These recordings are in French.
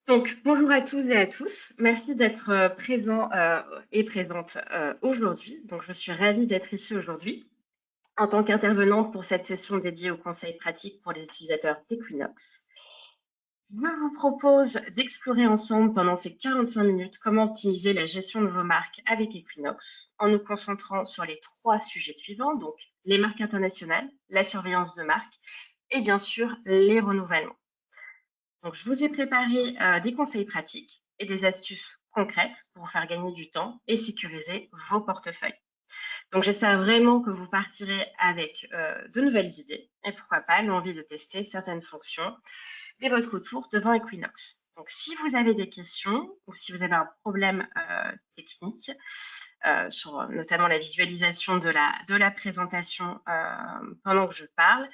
Donc, bonjour à tous et à tous. Merci d'être présents et présentes aujourd'hui. Donc, je suis ravie d'être ici aujourd'hui en tant qu'intervenante pour cette session dédiée aux conseils pratiques pour les utilisateurs d'Equinox. Je vous propose d'explorer ensemble pendant ces 45 minutes comment optimiser la gestion de vos marques avec Equinox en nous concentrant sur les trois sujets suivants, donc les marques internationales, la surveillance de marque et bien sûr les renouvellements. Donc, je vous ai préparé des conseils pratiques et des astuces concrètes pour vous faire gagner du temps et sécuriser vos portefeuilles. Donc, j'espère vraiment que vous partirez avec de nouvelles idées et pourquoi pas l'envie de tester certaines fonctions dès votre retour devant Equinox. Donc, si vous avez des questions ou si vous avez un problème technique, sur notamment la visualisation de la présentation pendant que je parle.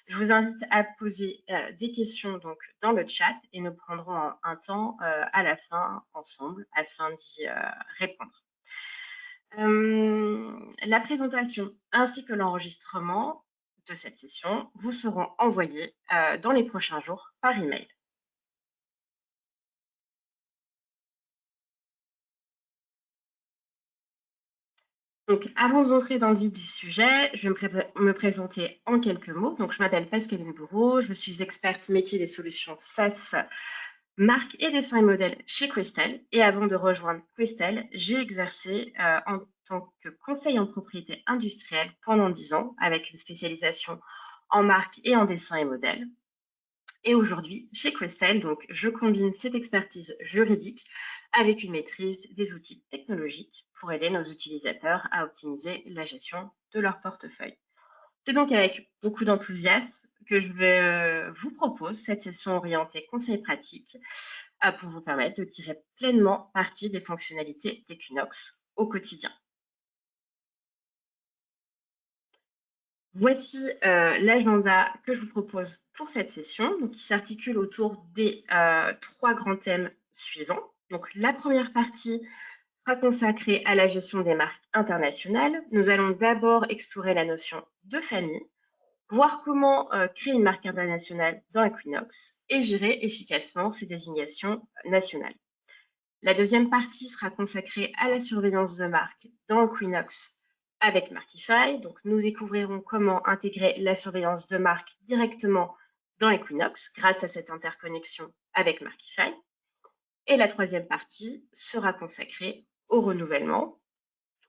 Je vous invite à poser des questions donc, dans le chat et nous prendrons un temps à la fin ensemble afin d'y répondre. La présentation ainsi que l'enregistrement de cette session vous seront envoyés dans les prochains jours par email. Donc, avant d'entrer dans le vif du sujet, je vais me présenter en quelques mots. Donc, je m'appelle Pascaline Bourreau, je suis experte métier des solutions SaaS, marque et dessin et modèle chez Questel. Et avant de rejoindre Questel, j'ai exercé en tant que conseil en propriété industrielle pendant 10 ans, avec une spécialisation en marque et en dessin et modèle. Et aujourd'hui, chez Questel, donc, je combine cette expertise juridique avec une maîtrise des outils technologiques pour aider nos utilisateurs à optimiser la gestion de leur portefeuille. C'est donc avec beaucoup d'enthousiasme que vous propose cette session orientée conseils pratiques pour vous permettre de tirer pleinement parti des fonctionnalités d'Equinox au quotidien. Voici l'agenda que je vous propose pour cette session, donc, qui s'articule autour des trois grands thèmes suivants. Donc, la première partie sera consacrée à la gestion des marques internationales. Nous allons d'abord explorer la notion de famille, voir comment créer une marque internationale dans Equinox et gérer efficacement ces désignations nationales. La deuxième partie sera consacrée à la surveillance de marque dans Equinox avec Markify. Donc, nous découvrirons comment intégrer la surveillance de marque directement dans Equinox grâce à cette interconnexion avec Markify. Et la troisième partie sera consacrée au renouvellement.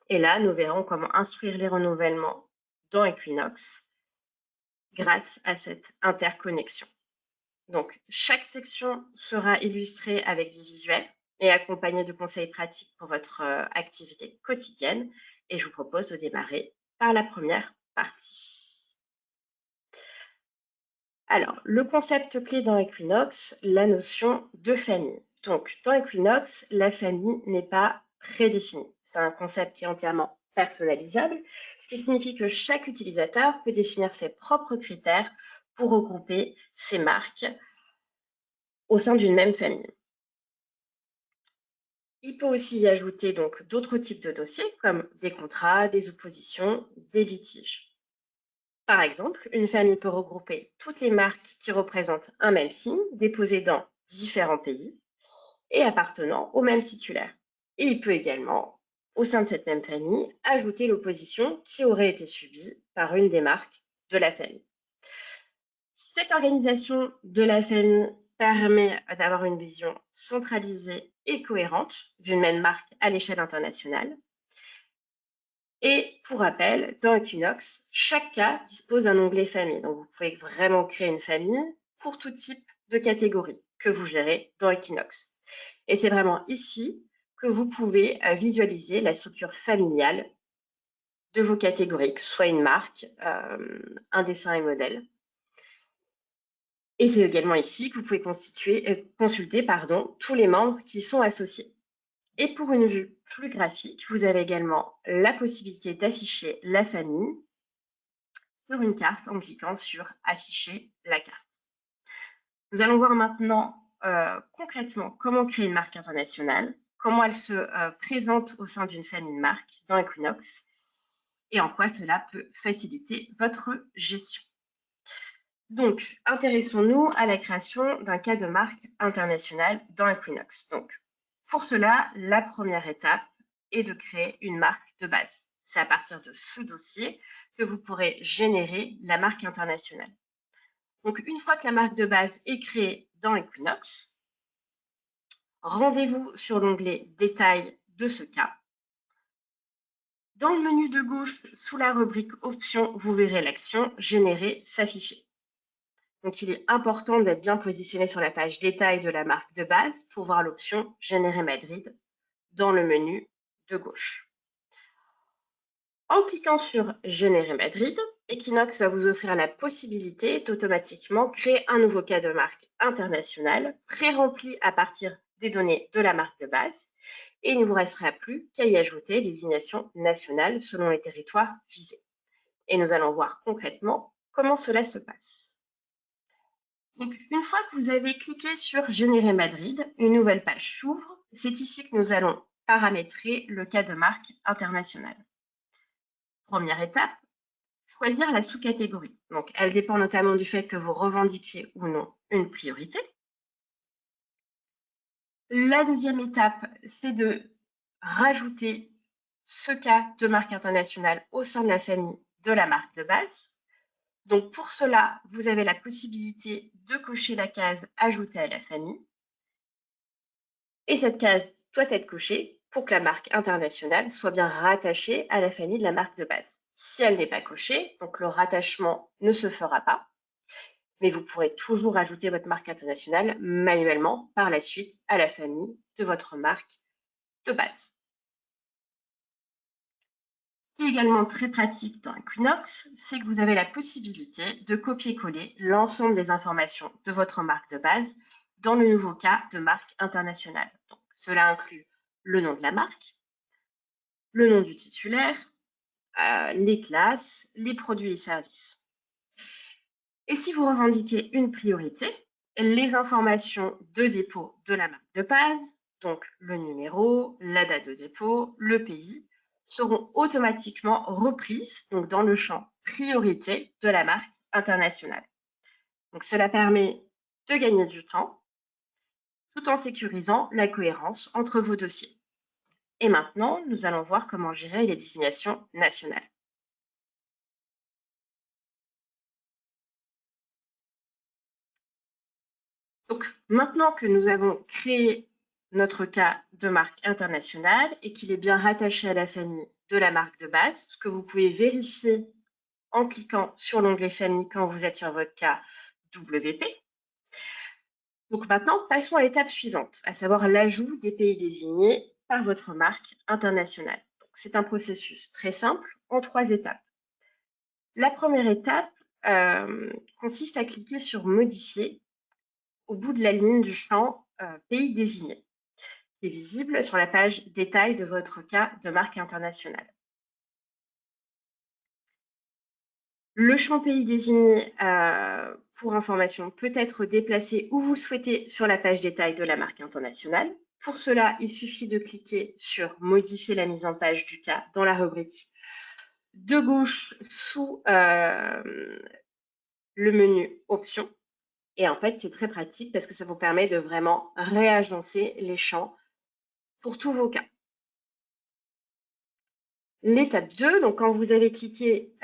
Et là, nous verrons comment instruire les renouvellements dans Equinox grâce à cette interconnexion. Donc, chaque section sera illustrée avec des visuels et accompagnée de conseils pratiques pour votre activité quotidienne. Et je vous propose de démarrer par la première partie. Alors, le concept clé dans Equinox, la notion de famille. Donc, dans Equinox, la famille n'est pas prédéfinie. C'est un concept qui est entièrement personnalisable, ce qui signifie que chaque utilisateur peut définir ses propres critères pour regrouper ses marques au sein d'une même famille. Il peut aussi y ajouter donc d'autres types de dossiers comme des contrats, des oppositions, des litiges. Par exemple, une famille peut regrouper toutes les marques qui représentent un même signe déposées dans différents pays et appartenant au même titulaire. Et il peut également, au sein de cette même famille, ajouter l'opposition qui aurait été subie par une des marques de la famille. Cette organisation de la famille permet d'avoir une vision centralisée et cohérente d'une même marque à l'échelle internationale. Et pour rappel, dans Equinox, chaque cas dispose d'un onglet famille. Donc, vous pouvez vraiment créer une famille pour tout type de catégorie que vous gérez dans Equinox. Et c'est vraiment ici que vous pouvez visualiser la structure familiale de vos catégories, que ce soit une marque, un dessin et modèle. Et c'est également ici que vous pouvez consulter tous les membres qui y sont associés. Et pour une vue plus graphique, vous avez également la possibilité d'afficher la famille sur une carte en cliquant sur Afficher la carte. Nous allons voir maintenant concrètement comment créer une marque internationale, comment elle se présente au sein d'une famille de marques dans Equinox et en quoi cela peut faciliter votre gestion. Donc, intéressons-nous à la création d'un cas de marque international dans Equinox. Donc, pour cela, la première étape est de créer une marque de base. C'est à partir de ce dossier que vous pourrez générer la marque internationale. Donc, une fois que la marque de base est créée dans Equinox, rendez-vous sur l'onglet Détails de ce cas. Dans le menu de gauche, sous la rubrique Options, vous verrez l'action Générer s'afficher. Donc, il est important d'être bien positionné sur la page Détails de la marque de base pour voir l'option Générer Madrid dans le menu de gauche. En cliquant sur Générer Madrid, Equinox va vous offrir la possibilité d'automatiquement créer un nouveau cas de marque international pré-rempli à partir des données de la marque de base et il ne vous restera plus qu'à y ajouter les désignations nationales selon les territoires visés. Et nous allons voir concrètement comment cela se passe. Donc, une fois que vous avez cliqué sur Générer Madrid, une nouvelle page s'ouvre. C'est ici que nous allons paramétrer le cas de marque international. Première étape, choisir la sous-catégorie. Donc, elle dépend notamment du fait que vous revendiquiez ou non une priorité. La deuxième étape, c'est de rajouter ce cas de marque internationale au sein de la famille de la marque de base. Donc, pour cela, vous avez la possibilité de cocher la case Ajouter à la famille. Et cette case doit être cochée pour que la marque internationale soit bien rattachée à la famille de la marque de base. Si elle n'est pas cochée, donc le rattachement ne se fera pas, mais vous pourrez toujours ajouter votre marque internationale manuellement par la suite à la famille de votre marque de base. Ce qui est également très pratique dans Equinox, c'est que vous avez la possibilité de copier-coller l'ensemble des informations de votre marque de base dans le nouveau cas de marque internationale. Donc, cela inclut le nom de la marque, le nom du titulaire, les classes, les produits et services. Et si vous revendiquez une priorité, les informations de dépôt de la marque de base, donc le numéro, la date de dépôt, le pays, seront automatiquement reprises donc dans le champ priorité de la marque internationale. Donc cela permet de gagner du temps tout en sécurisant la cohérence entre vos dossiers. Et maintenant, nous allons voir comment gérer les désignations nationales. Donc, maintenant que nous avons créé notre cas de marque internationale et qu'il est bien rattaché à la famille de la marque de base, ce que vous pouvez vérifier en cliquant sur l'onglet famille quand vous êtes sur votre cas WP. Donc maintenant, passons à l'étape suivante, à savoir l'ajout des pays désignés par votre marque internationale. C'est un processus très simple en 3 étapes. La première étape consiste à cliquer sur Modifier au bout de la ligne du champ Pays désigné, qui est visible sur la page Détail de votre cas de marque internationale. Le champ Pays désigné, pour information, peut être déplacé où vous souhaitez sur la page Détail de la marque internationale. Pour cela, il suffit de cliquer sur Modifier la mise en page du cas dans la rubrique de gauche sous le menu Options. Et en fait, c'est très pratique parce que ça vous permet de vraiment réagencer les champs pour tous vos cas. L'étape 2, donc quand vous avez cliqué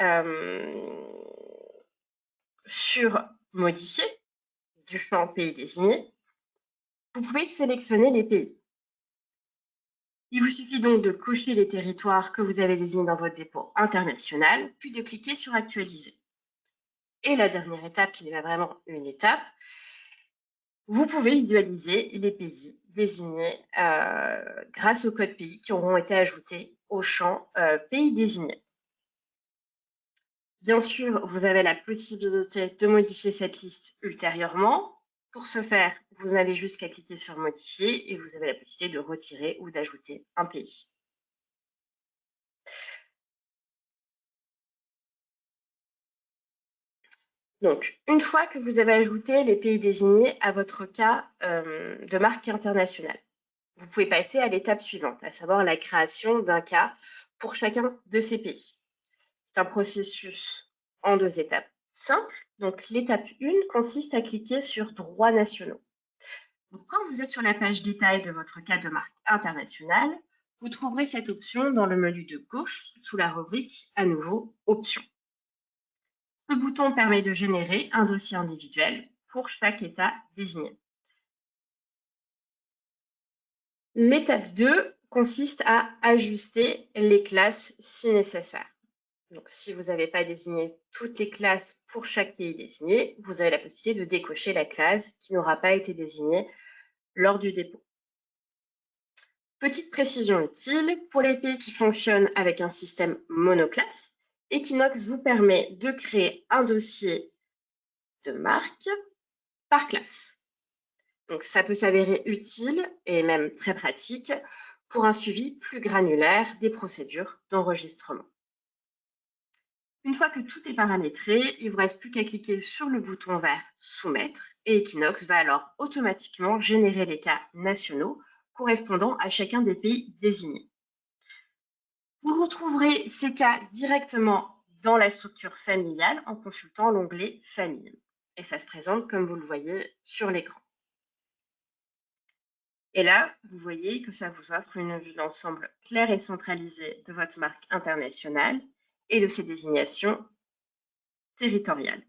sur Modifier du champ Pays désigné, vous pouvez sélectionner les pays. Il vous suffit donc de cocher les territoires que vous avez désignés dans votre dépôt international, puis de cliquer sur Actualiser. Et la dernière étape, qui n'est pas vraiment une étape, vous pouvez visualiser les pays désignés grâce au code pays qui auront été ajoutés au champ Pays désigné. Bien sûr, vous avez la possibilité de modifier cette liste ultérieurement. Pour ce faire, vous n'avez juste qu'à cliquer sur Modifier et vous avez la possibilité de retirer ou d'ajouter un pays. Donc, une fois que vous avez ajouté les pays désignés à votre cas de marque internationale, vous pouvez passer à l'étape suivante, à savoir la création d'un cas pour chacun de ces pays. C'est un processus en 2 étapes simple. Donc, l'étape 1 consiste à cliquer sur Droits nationaux. Donc, quand vous êtes sur la page détail de votre cas de marque internationale, vous trouverez cette option dans le menu de gauche sous la rubrique à nouveau Options. Ce bouton permet de générer un dossier individuel pour chaque État désigné. L'étape 2 consiste à ajuster les classes si nécessaire. Donc, si vous n'avez pas désigné toutes les classes pour chaque pays désigné, vous avez la possibilité de décocher la classe qui n'aura pas été désignée lors du dépôt. Petite précision utile, pour les pays qui fonctionnent avec un système monoclasse, Equinox vous permet de créer un dossier de marque par classe. Donc, ça peut s'avérer utile et même très pratique pour un suivi plus granulaire des procédures d'enregistrement. Une fois que tout est paramétré, il ne vous reste plus qu'à cliquer sur le bouton vert Soumettre et Equinox va alors automatiquement générer les cas nationaux correspondant à chacun des pays désignés. Vous retrouverez ces cas directement dans la structure familiale en consultant l'onglet Famille. Et ça se présente comme vous le voyez sur l'écran. Et là, vous voyez que ça vous offre une vue d'ensemble claire et centralisée de votre marque internationale et de ses désignations territoriales.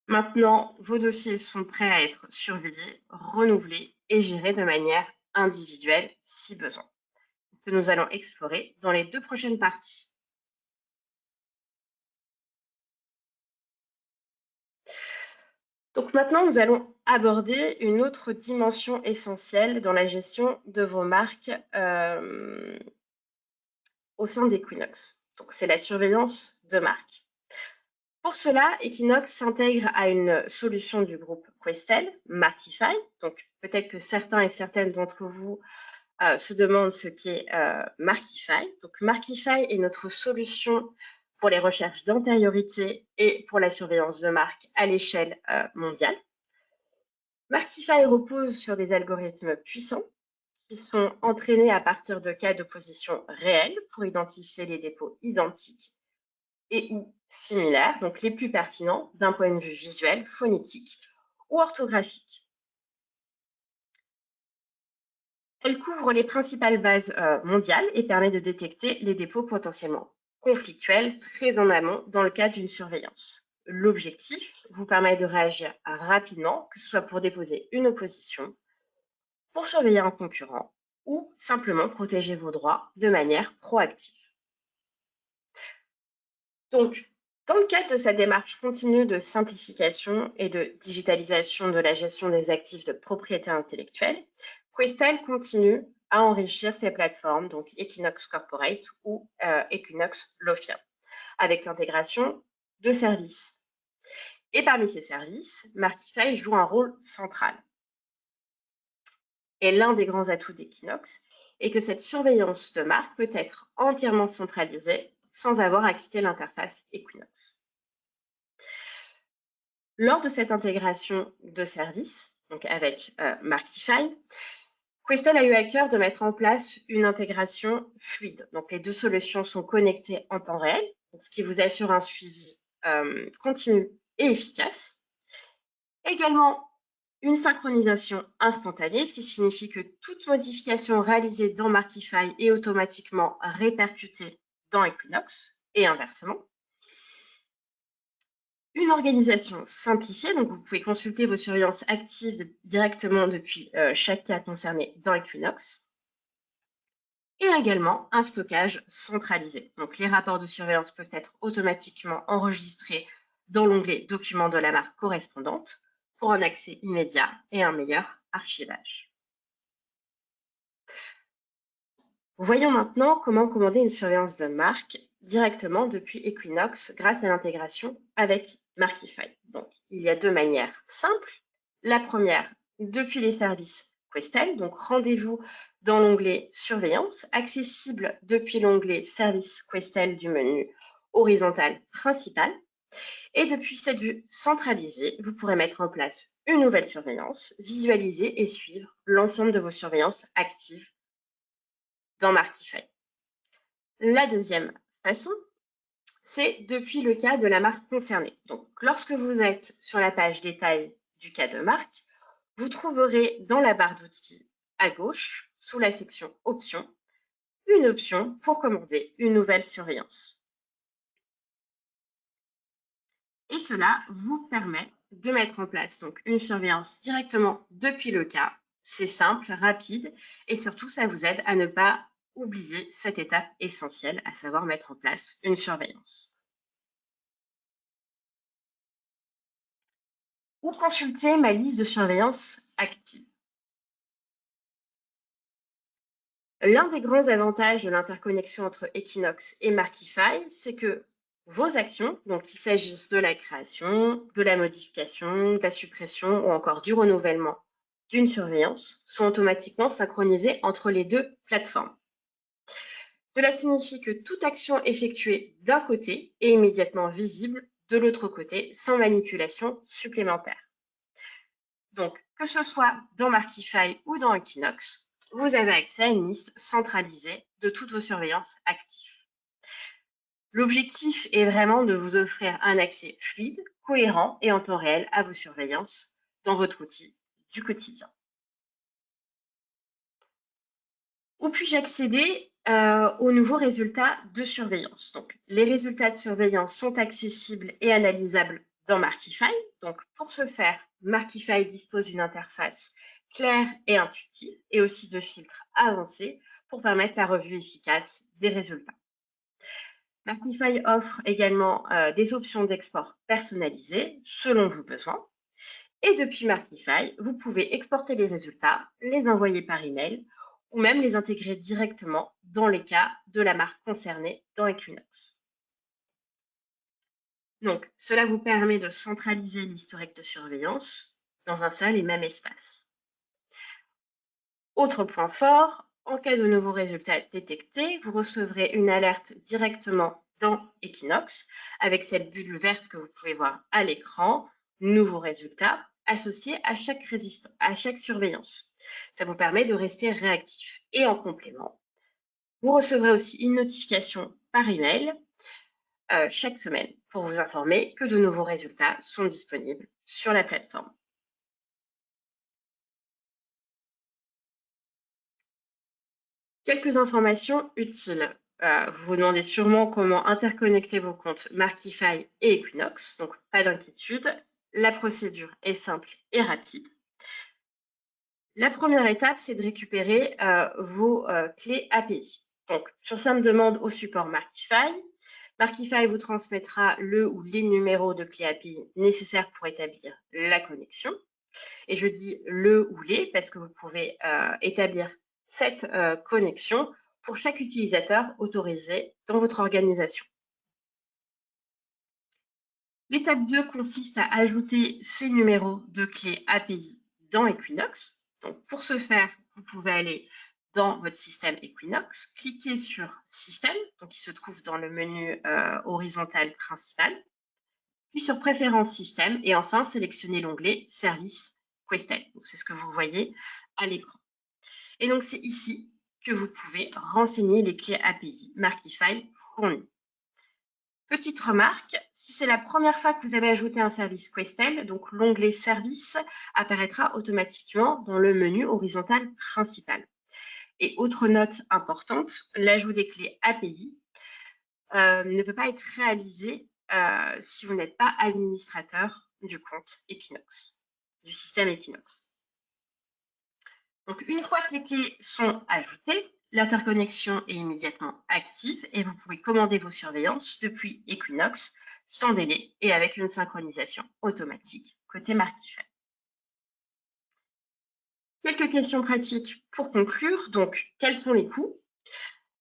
Maintenant, vos dossiers sont prêts à être surveillés, renouvelés et gérés de manière individuelle si besoin, que nous allons explorer dans les 2 prochaines parties. Donc maintenant, nous allons aborder une autre dimension essentielle dans la gestion de vos marques au sein d'Equinox. Donc c'est la surveillance de marque. Pour cela, Equinox s'intègre à une solution du groupe Questel, Markify. Donc peut-être que certains et certaines d'entre vous se demandent ce qu'est Markify. Donc Markify est notre solution pour les recherches d'antériorité et pour la surveillance de marque à l'échelle mondiale. Markify repose sur des algorithmes puissants qui sont entraînés à partir de cas d'opposition réels pour identifier les dépôts identiques et ou similaires, donc les plus pertinents d'un point de vue visuel, phonétique ou orthographique. Elle couvre les principales bases mondiales et permet de détecter les dépôts potentiellement conflictuels très en amont dans le cadre d'une surveillance. L'objectif vous permet de réagir rapidement, que ce soit pour déposer une opposition, pour surveiller un concurrent ou simplement protéger vos droits de manière proactive. Donc, dans le cadre de sa démarche continue de simplification et de digitalisation de la gestion des actifs de propriété intellectuelle, Questel continue à enrichir ses plateformes, donc Equinox Corporate ou Equinox Lofia, avec l'intégration de services. Et parmi ces services, Markify joue un rôle central. Et l'un des grands atouts d'Equinox est que cette surveillance de marque peut être entièrement centralisée sans avoir à quitter l'interface Equinox. Lors de cette intégration de services, donc avec Markify, Questel a eu à cœur de mettre en place une intégration fluide. Donc les 2 solutions sont connectées en temps réel, ce qui vous assure un suivi continu et efficace. Également, une synchronisation instantanée, ce qui signifie que toute modification réalisée dans Markify est automatiquement répercutée dans Equinox et inversement. Une organisation simplifiée, donc vous pouvez consulter vos surveillances actives directement depuis chaque cas concerné dans Equinox. Et également un stockage centralisé. Donc les rapports de surveillance peuvent être automatiquement enregistrés dans l'onglet Documents de la marque correspondante pour un accès immédiat et un meilleur archivage. Voyons maintenant comment commander une surveillance de marque directement depuis Equinox grâce à l'intégration avec Markify. Donc, il y a 2 manières simples. La première, depuis les services Questel, donc rendez-vous dans l'onglet Surveillance, accessible depuis l'onglet Service Questel du menu horizontal principal. Et depuis cette vue centralisée, vous pourrez mettre en place une nouvelle surveillance, visualiser et suivre l'ensemble de vos surveillances actives dans Markify. La deuxième façon, c'est depuis le cas de la marque concernée. Donc, lorsque vous êtes sur la page détail du cas de marque, vous trouverez dans la barre d'outils à gauche, sous la section Options, une option pour commander une nouvelle surveillance. Et cela vous permet de mettre en place donc une surveillance directement depuis le cas. C'est simple, rapide et surtout ça vous aide à ne pas oublier cette étape essentielle, à savoir mettre en place une surveillance. Ou consulter ma liste de surveillance active. L'un des grands avantages de l'interconnexion entre Equinox et Markify, c'est que vos actions, donc qu'il s'agisse de la création, de la modification, de la suppression ou encore du renouvellement d'une surveillance, sont automatiquement synchronisées entre les deux plateformes. Cela signifie que toute action effectuée d'un côté est immédiatement visible de l'autre côté sans manipulation supplémentaire. Donc, que ce soit dans Markify ou dans Equinox, vous avez accès à une liste centralisée de toutes vos surveillances actives. L'objectif est vraiment de vous offrir un accès fluide, cohérent et en temps réel à vos surveillances dans votre outil du quotidien. Où puis-je accéder aux nouveaux résultats de surveillance? Donc, les résultats de surveillance sont accessibles et analysables dans Markify. Donc, pour ce faire, Markify dispose d'une interface claire et intuitive et aussi de filtres avancés pour permettre la revue efficace des résultats. Markify offre également des options d'export personnalisées selon vos besoins. Et depuis Markify, vous pouvez exporter les résultats, les envoyer par email ou même les intégrer directement dans les cas de la marque concernée dans Equinox. Donc, cela vous permet de centraliser l'historique de surveillance dans un seul et même espace. Autre point fort, en cas de nouveaux résultats détectés, vous recevrez une alerte directement dans Equinox avec cette bulle verte que vous pouvez voir à l'écran, nouveaux résultats associés à chaque surveillance. Ça vous permet de rester réactif. Et en complément, vous recevrez aussi une notification par email chaque semaine pour vous informer que de nouveaux résultats sont disponibles sur la plateforme. Quelques informations utiles. Vous vous demandez sûrement comment interconnecter vos comptes Markify et Equinox, donc pas d'inquiétude. La procédure est simple et rapide. La première étape, c'est de récupérer vos clés API. Donc, sur simple demande au support Markify, Markify vous transmettra le ou les numéros de clés API nécessaires pour établir la connexion. Et je dis le ou les parce que vous pouvez établir cette connexion pour chaque utilisateur autorisé dans votre organisation. L'étape 2 consiste à ajouter ces numéros de clés API dans Equinox. Donc, pour ce faire, vous pouvez aller dans votre système Equinox, cliquer sur Système, donc qui se trouve dans le menu horizontal principal, puis sur Préférences Système, et enfin sélectionner l'onglet Service Questel. C'est ce que vous voyez à l'écran. Et donc, c'est ici que vous pouvez renseigner les clés API Markify fournies. Petite remarque, si c'est la première fois que vous avez ajouté un service Questel, donc l'onglet Service apparaîtra automatiquement dans le menu horizontal principal. Et autre note importante, l'ajout des clés API ne peut pas être réalisé si vous n'êtes pas administrateur du compte Equinox, du système Equinox. Donc, une fois que les clés sont ajoutées, l'interconnexion est immédiatement active et vous pouvez commander vos surveillances depuis Equinox sans délai et avec une synchronisation automatique côté Markify. Quelques questions pratiques pour conclure. Donc, quels sont les coûts?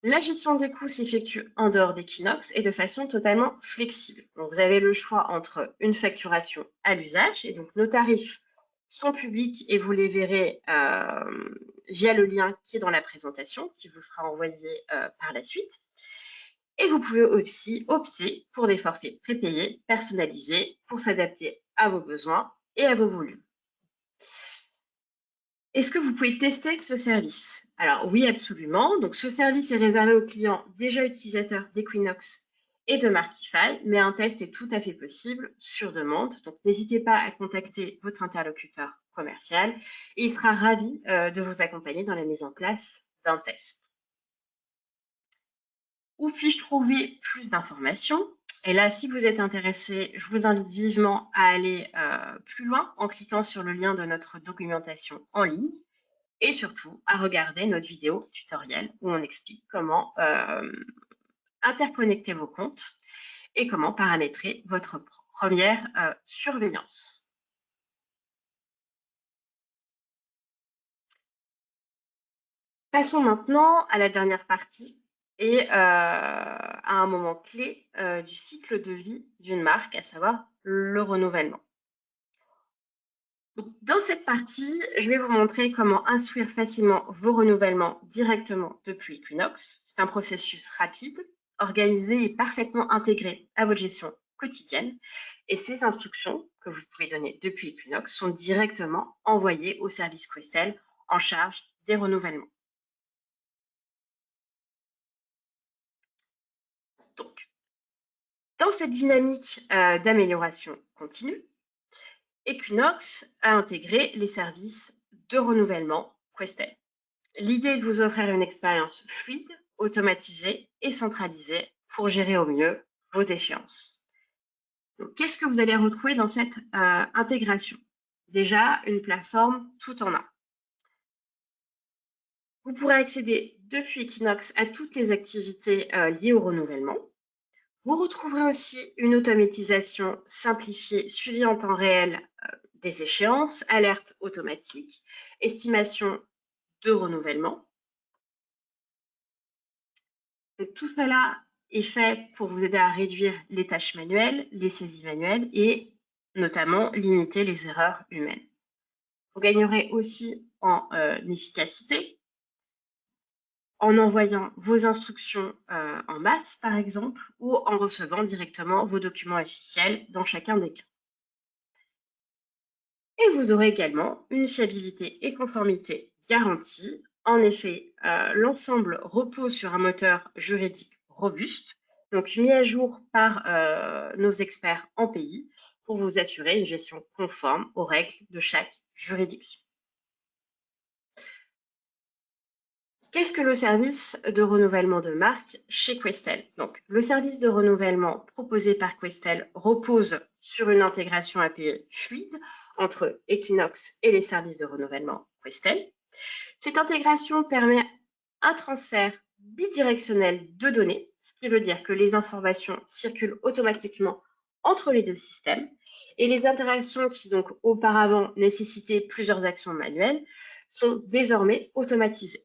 La gestion des coûts s'effectue en dehors d'Equinox et de façon totalement flexible. Donc, vous avez le choix entre une facturation à l'usage et donc nos tarifs sont publics et vous les verrez via le lien qui est dans la présentation, qui vous sera envoyé par la suite. Et vous pouvez aussi opter pour des forfaits prépayés, personnalisés, pour s'adapter à vos besoins et à vos volumes. Est-ce que vous pouvez tester ce service? Alors oui, absolument. Donc ce service est réservé aux clients déjà utilisateurs d'Equinox et de Markify, mais un test est tout à fait possible sur demande. Donc, n'hésitez pas à contacter votre interlocuteur commercial et il sera ravi de vous accompagner dans la mise en place d'un test. Où puis-je trouver plus d'informations? Et là, si vous êtes intéressé, je vous invite vivement à aller plus loin en cliquant sur le lien de notre documentation en ligne et surtout à regarder notre vidéo tutoriel où on explique comment interconnecter vos comptes et comment paramétrer votre première surveillance. Passons maintenant à la dernière partie et à un moment clé du cycle de vie d'une marque, à savoir le renouvellement. Donc, dans cette partie, je vais vous montrer comment instruire facilement vos renouvellements directement depuis Equinox. C'est un processus rapide, organisé et parfaitement intégré à votre gestion quotidienne. Et ces instructions que vous pouvez donner depuis Equinox sont directement envoyées au service Questel en charge des renouvellements. Donc, dans cette dynamique d'amélioration continue, Equinox a intégré les services de renouvellement Questel. L'idée est de vous offrir une expérience fluide, automatisée et centralisée pour gérer au mieux vos échéances. Qu'est-ce que vous allez retrouver dans cette intégration? Déjà, une plateforme tout en un. Vous pourrez accéder depuis Equinox à toutes les activités liées au renouvellement. Vous retrouverez aussi une automatisation simplifiée suivie en temps réel des échéances, alertes automatiques, estimation de renouvellement. Donc, tout cela est fait pour vous aider à réduire les tâches manuelles, les saisies manuelles et notamment limiter les erreurs humaines. Vous gagnerez aussi en efficacité en envoyant vos instructions en masse, par exemple, ou en recevant directement vos documents officiels dans chacun des cas. Et vous aurez également une fiabilité et conformité garantie. En effet, l'ensemble repose sur un moteur juridique robuste, donc mis à jour par nos experts en pays pour vous assurer une gestion conforme aux règles de chaque juridiction. Qu'est-ce que le service de renouvellement de marque chez Questel? Donc, le service de renouvellement proposé par Questel repose sur une intégration API fluide entre Equinox et les services de renouvellement Questel. Cette intégration permet un transfert bidirectionnel de données, ce qui veut dire que les informations circulent automatiquement entre les deux systèmes et les interactions qui donc auparavant nécessitaient plusieurs actions manuelles sont désormais automatisées.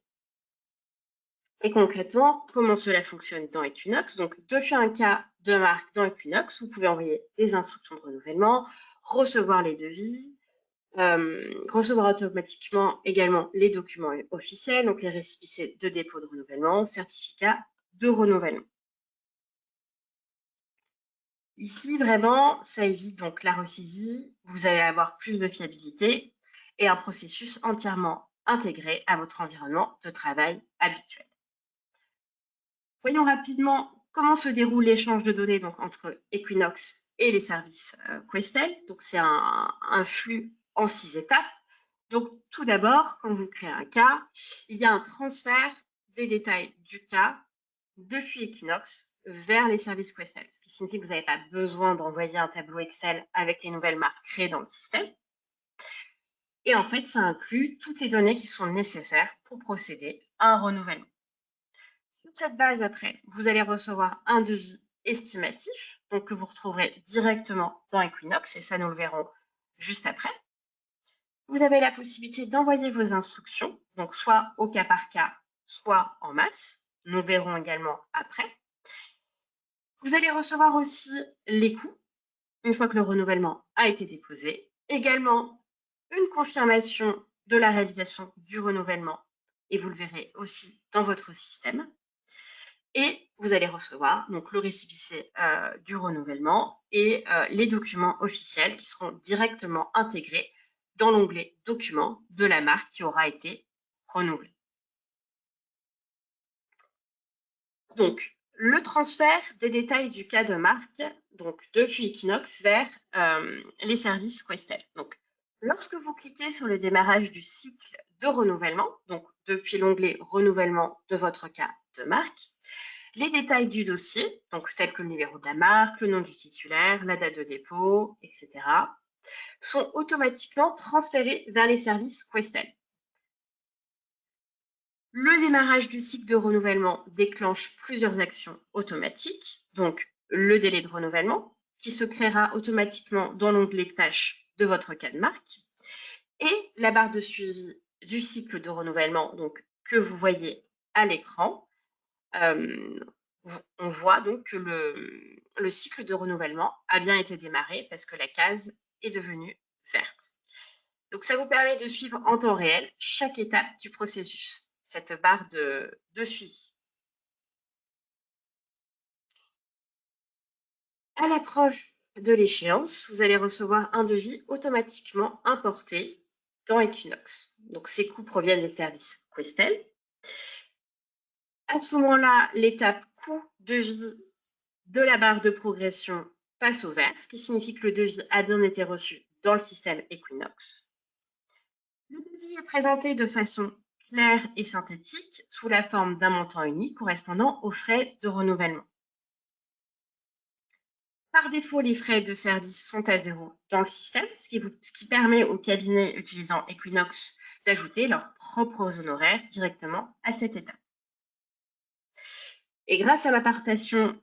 Et concrètement, comment cela fonctionne dans Equinox? Donc, depuis un cas de marque dans Equinox, vous pouvez envoyer des instructions de renouvellement, recevoir les devis, recevoir automatiquement également les documents officiels, donc les récépissés de dépôt de renouvellement, certificats de renouvellement. Ici, vraiment, ça évite donc la ressaisie, vous allez avoir plus de fiabilité et un processus entièrement intégré à votre environnement de travail habituel. Voyons rapidement comment se déroule l'échange de données donc, entre Equinox et les services Questel. Donc, c'est un flux en 6 étapes. Donc, tout d'abord, quand vous créez un cas, il y a un transfert des détails du cas depuis Equinox vers les services Questel, ce qui signifie que vous n'avez pas besoin d'envoyer un tableau Excel avec les nouvelles marques créées dans le système. Et en fait, ça inclut toutes les données qui sont nécessaires pour procéder à un renouvellement. Sur cette base, après, vous allez recevoir un devis estimatif, donc que vous retrouverez directement dans Equinox, et ça, nous le verrons juste après. Vous avez la possibilité d'envoyer vos instructions, donc soit au cas par cas, soit en masse. Nous le verrons également après. Vous allez recevoir aussi les coûts, une fois que le renouvellement a été déposé. Également, une confirmation de la réalisation du renouvellement, et vous le verrez aussi dans votre système. Et vous allez recevoir donc le récépissé du renouvellement et les documents officiels qui seront directement intégrés dans l'onglet Documents de la marque qui aura été renouvelée. Donc, le transfert des détails du cas de marque, donc depuis Equinox vers les services Questel. Donc, lorsque vous cliquez sur le démarrage du cycle de renouvellement, donc depuis l'onglet renouvellement de votre cas de marque, les détails du dossier, donc tels que le numéro de la marque, le nom du titulaire, la date de dépôt, etc., sont automatiquement transférés vers les services Questel. Le démarrage du cycle de renouvellement déclenche plusieurs actions automatiques, donc le délai de renouvellement, qui se créera automatiquement dans l'onglet tâches de votre cas de marque, et la barre de suivi du cycle de renouvellement, donc que vous voyez à l'écran. On voit donc que le cycle de renouvellement a bien été démarré parce que la case est devenue verte. Donc, ça vous permet de suivre en temps réel chaque étape du processus, cette barre de suivi. À l'approche de l'échéance, vous allez recevoir un devis automatiquement importé dans Equinox. Donc, ces coûts proviennent des services Questel. À ce moment-là, l'étape coût devis de la barre de progression passe au vert, ce qui signifie que le devis a bien été reçu dans le système Equinox. Le devis est présenté de façon claire et synthétique sous la forme d'un montant unique correspondant aux frais de renouvellement. Par défaut, les frais de service sont à zéro dans le système, ce qui permet aux cabinets utilisant Equinox d'ajouter leurs propres honoraires directement à cette étape. Et grâce à l'importation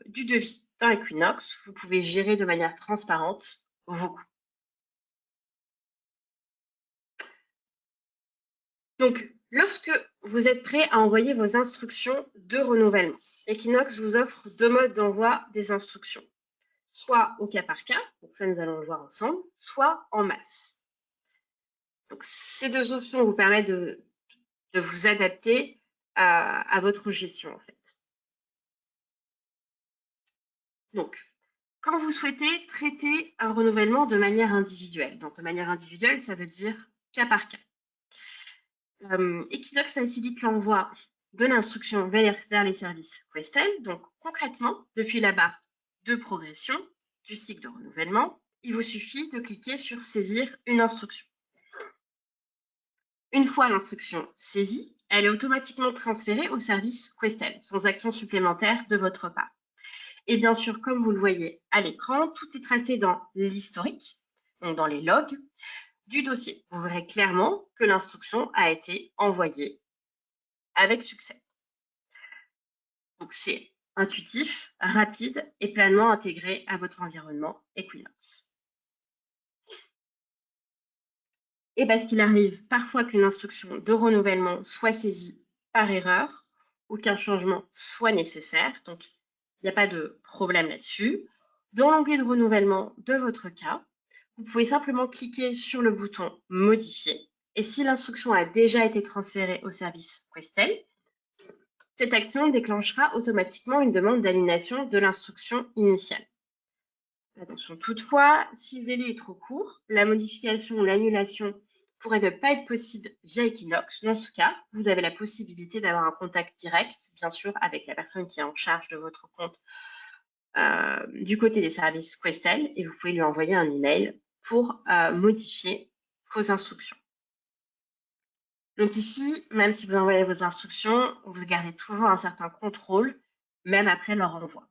du devis dans Equinox, vous pouvez gérer de manière transparente vos coûts. Donc, lorsque vous êtes prêt à envoyer vos instructions de renouvellement, Equinox vous offre deux modes d'envoi des instructions, soit au cas par cas, donc ça nous allons le voir ensemble, soit en masse. Donc, ces deux options vous permettent de vous adapter à votre gestion en fait. Donc, quand vous souhaitez traiter un renouvellement de manière individuelle, donc de manière individuelle, ça veut dire cas par cas. Equinox facilite l'envoi de l'instruction vers les services Questel. Donc, concrètement, depuis la barre de progression du cycle de renouvellement, il vous suffit de cliquer sur saisir une instruction. Une fois l'instruction saisie, elle est automatiquement transférée au service Questel, sans action supplémentaire de votre part. Et bien sûr, comme vous le voyez à l'écran, tout est tracé dans l'historique, donc dans les logs du dossier. Vous verrez clairement que l'instruction a été envoyée avec succès. Donc, c'est intuitif, rapide et pleinement intégré à votre environnement Equinox. Et parce qu'il arrive parfois qu'une instruction de renouvellement soit saisie par erreur ou qu'un changement soit nécessaire, donc il n'y a pas de problème là-dessus. Dans l'onglet de renouvellement de votre cas, vous pouvez simplement cliquer sur le bouton Modifier. Et si l'instruction a déjà été transférée au service Questel, cette action déclenchera automatiquement une demande d'annulation de l'instruction initiale. Attention toutefois, si le délai est trop court, la modification ou l'annulation pourrait ne pas être possible via Equinox. Dans ce cas, vous avez la possibilité d'avoir un contact direct, bien sûr, avec la personne qui est en charge de votre compte du côté des services Questel et vous pouvez lui envoyer un email pour modifier vos instructions. Donc ici, même si vous envoyez vos instructions, vous gardez toujours un certain contrôle, même après leur envoi.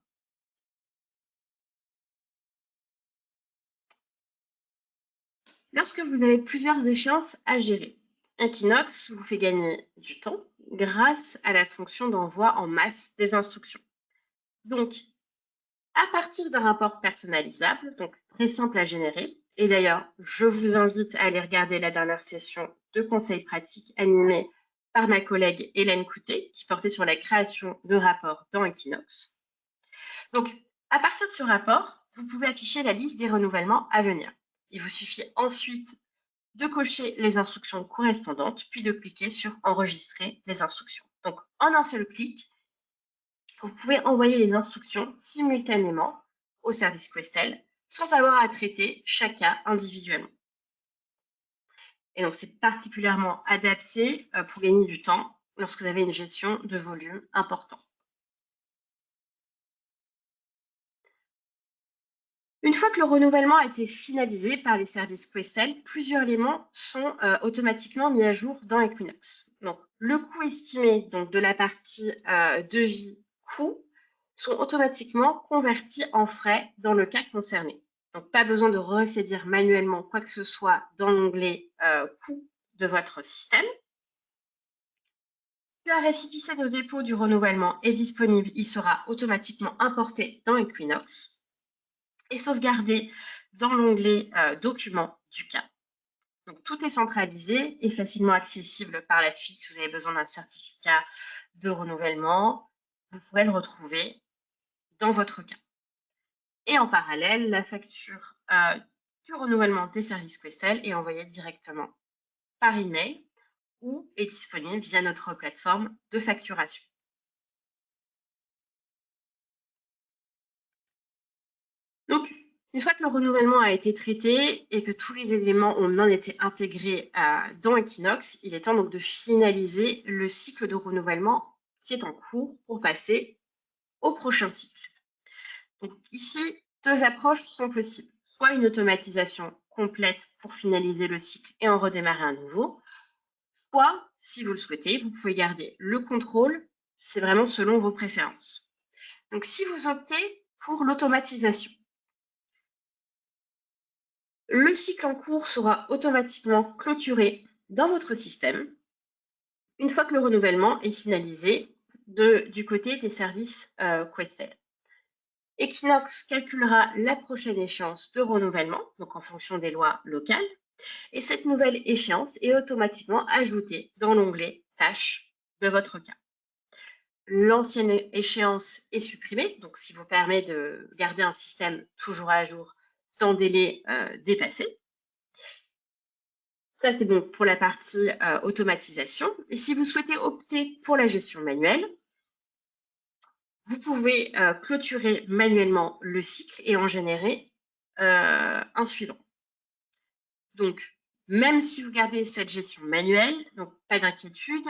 Lorsque vous avez plusieurs échéances à gérer, Equinox vous fait gagner du temps grâce à la fonction d'envoi en masse des instructions. Donc, à partir d'un rapport personnalisable, donc très simple à générer, et d'ailleurs, je vous invite à aller regarder la dernière session de conseils pratiques animée par ma collègue Hélène Coutet, qui portait sur la création de rapports dans Equinox. Donc, à partir de ce rapport, vous pouvez afficher la liste des renouvellements à venir. Il vous suffit ensuite de cocher les instructions correspondantes, puis de cliquer sur Enregistrer les instructions. Donc, en un seul clic, vous pouvez envoyer les instructions simultanément au service Questel sans avoir à traiter chaque cas individuellement. Et donc, c'est particulièrement adapté pour gagner du temps lorsque vous avez une gestion de volume important. Une fois que le renouvellement a été finalisé par les services Questel, plusieurs éléments sont automatiquement mis à jour dans Equinox. Donc, le coût estimé de la partie devis coût sont automatiquement convertis en frais dans le cas concerné. Donc, pas besoin de ressaisir manuellement quoi que ce soit dans l'onglet coût de votre système. Si un récépissé de dépôt du renouvellement est disponible, il sera automatiquement importé dans Equinox et sauvegardé dans l'onglet Documents du cas. Donc, tout est centralisé et facilement accessible par la suite. Si vous avez besoin d'un certificat de renouvellement, vous pourrez le retrouver dans votre cas. Et en parallèle, la facture du renouvellement des services Questel est envoyée directement par email ou est disponible via notre plateforme de facturation. Donc, une fois que le renouvellement a été traité et que tous les éléments ont bien été intégrés dans Equinox, il est temps donc de finaliser le cycle de renouvellement qui est en cours pour passer au prochain cycle. Donc ici, deux approches sont possibles. Soit une automatisation complète pour finaliser le cycle et en redémarrer un nouveau, soit, si vous le souhaitez, vous pouvez garder le contrôle, c'est vraiment selon vos préférences. Donc si vous optez pour l'automatisation, le cycle en cours sera automatiquement clôturé dans votre système une fois que le renouvellement est finalisé du côté des services Questel. Equinox calculera la prochaine échéance de renouvellement, donc en fonction des lois locales, et cette nouvelle échéance est automatiquement ajoutée dans l'onglet Tâches de votre cas. L'ancienne échéance est supprimée, donc ce qui vous permet de garder un système toujours à jour sans délai dépassé. Ça, c'est bon pour la partie automatisation. Et si vous souhaitez opter pour la gestion manuelle, vous pouvez clôturer manuellement le cycle et en générer un suivant. Donc, même si vous gardez cette gestion manuelle, donc pas d'inquiétude,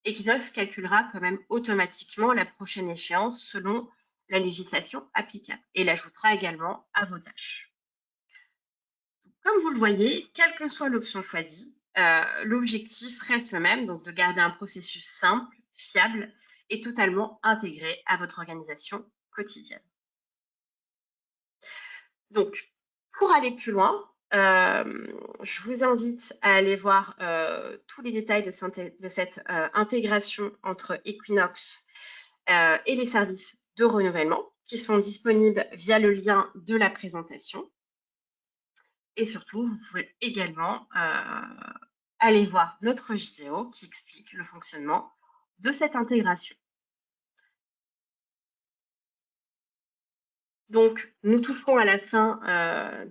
Equinox calculera quand même automatiquement la prochaine échéance selon la législation applicable et l'ajoutera également à vos tâches. Comme vous le voyez, quelle que soit l'option choisie, l'objectif reste le même, donc de garder un processus simple, fiable et totalement intégré à votre organisation quotidienne. Donc, pour aller plus loin, je vous invite à aller voir tous les détails de cette intégration entre Equinox et les services de renouvellement qui sont disponibles via le lien de la présentation. Et surtout, vous pouvez également aller voir notre vidéo qui explique le fonctionnement de cette intégration. Donc, nous toucherons à la fin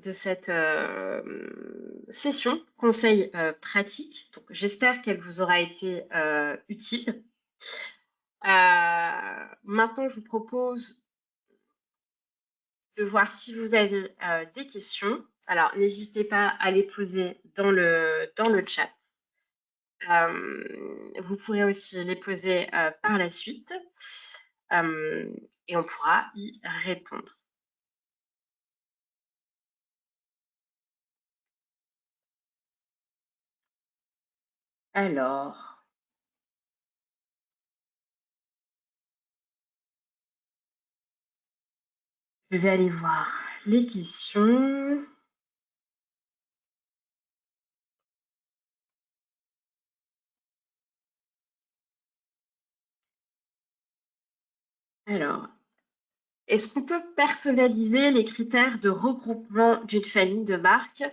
de cette session conseil pratique. Donc, j'espère qu'elle vous aura été utile. Maintenant, je vous propose de voir si vous avez des questions. Alors, n'hésitez pas à les poser dans le chat. Vous pourrez aussi les poser par la suite et on pourra y répondre. Alors, je vais aller voir les questions. Alors, est-ce qu'on peut personnaliser les critères de regroupement d'une famille de marques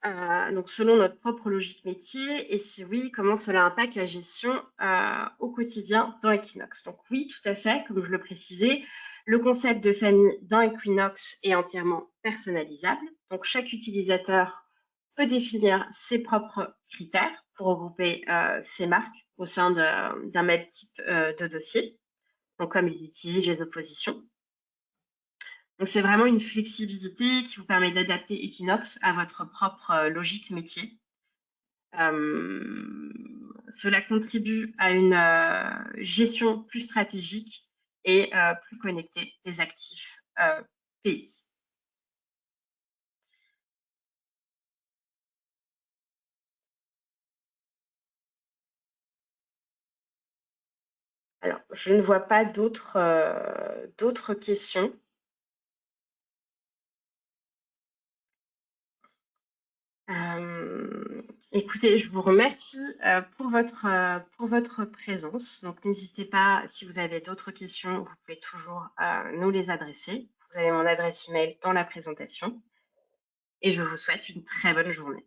donc selon notre propre logique métier, et si oui, comment cela impacte la gestion au quotidien dans Equinox? Donc oui, tout à fait, comme je le précisais, le concept de famille dans Equinox est entièrement personnalisable. Donc chaque utilisateur peut définir ses propres critères pour regrouper ses marques au sein d'un même type de dossier, donc comme ils utilisent les oppositions. Donc, c'est vraiment une flexibilité qui vous permet d'adapter Equinox à votre propre logique métier. Cela contribue à une gestion plus stratégique et plus connectée des actifs pays. Alors, je ne vois pas d'autres questions. Écoutez, je vous remercie pour votre présence. Donc, n'hésitez pas, si vous avez d'autres questions, vous pouvez toujours nous les adresser. Vous avez mon adresse email dans la présentation et je vous souhaite une très bonne journée.